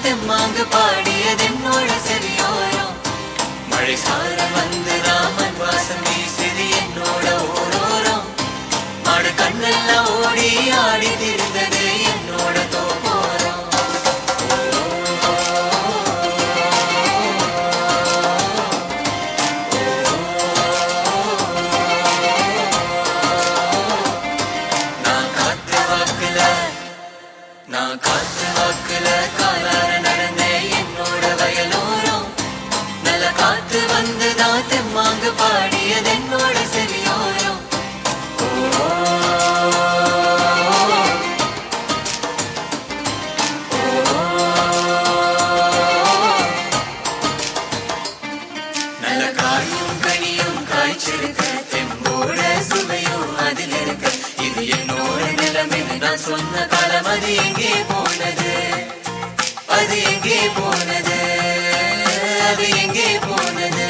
தெம்மாங்கு பாடியது என்னோட செவியோரம். மழை சாரல் வந்துதான் மண் வாசம் வீசுது என்னோட ஓரோரம். மாடு கண்ணெல்லாம் ஓடி ஆடி திரிந்தது என்னோட தோப்போரம். நான் காத்து வாக்குல காலார நடந்தேன் என்னோட வயலோரம். நல்ல காத்து வந்துதான் தெம்மாங்கு பாடியது என்னோட செவியோரம். நல்ல காயும் கனியும் காய்ச்சிருக்க தெம்போட சுவையும் அதில் இருக்க. இது என்னோட நிலைமைன்னு நான் சொன்ன காலம் அது எங்கே போனது? அது எங்கே போனது? அது எங்கே போனது?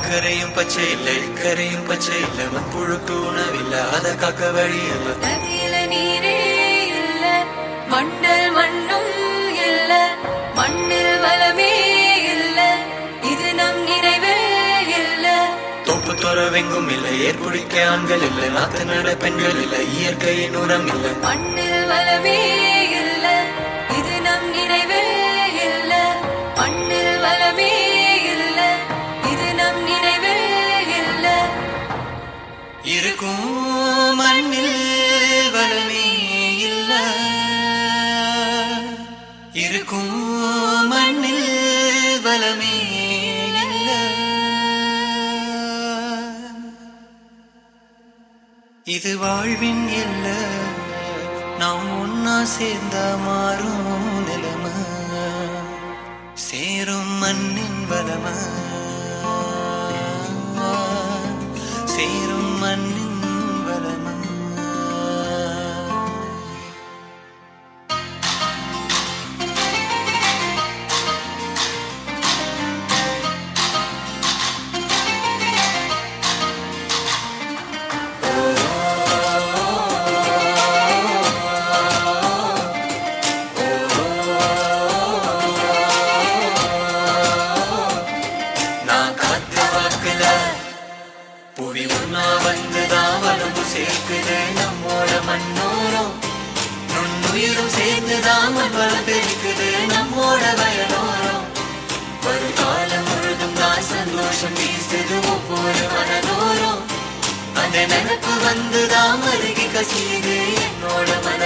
கரையும் பச்சை இல்லை கரையும் பச்சை இல்லை மண்புழுக்கு உணவில்லை அதை காக்க வழி இல்லை. நதியில நீரே இல்ல மண்டல் மண்ணும் இல்ல மண்ணில் வளமே இல்ல இது நம் நிறைவே இல்ல. தோப்பு துறவெங்கும் இல்லை ஏற்புடிக்க ஆண்கள் இல்லை நாத்து நட பெண்கள் இல்லை இயற்கையின் உரம் இல்லை. மண்ணில் வளமே இல்ல இது நம் நிறைவே இல்ல மண்ணில் வளமே இல்ல இது நம் நிறைவே இல்ல. இருக்கும் மண்ணில் வளமே இல்ல இருக்கும் மண்ணில் வளமே இல்ல. இது வாழ்வின் இல்ல நாம் ஒன்னா சேர்ந்தா மாறும் நிலைமை. சேரும் மண்ணின் வளமை சேரும் மண்ணின் வளமை. நான் காத்து வாக்குல புவி ஒன்னா வந்துதான் வளமும் சேர்க்குது நம்மோட மண்ணோரம். நுண்ணுயிரும் சேர்ந்துதான் மண் வளம் பெருக்குது நம்மோட வயலோரம். வரும் காலம் முழுதும் தான் சந்தோஷம் வீசுது ஒவ்வொரு மனதோறும். அந்த நினைப்பு வந்துதான் மருகி கசியுது என்னோட மன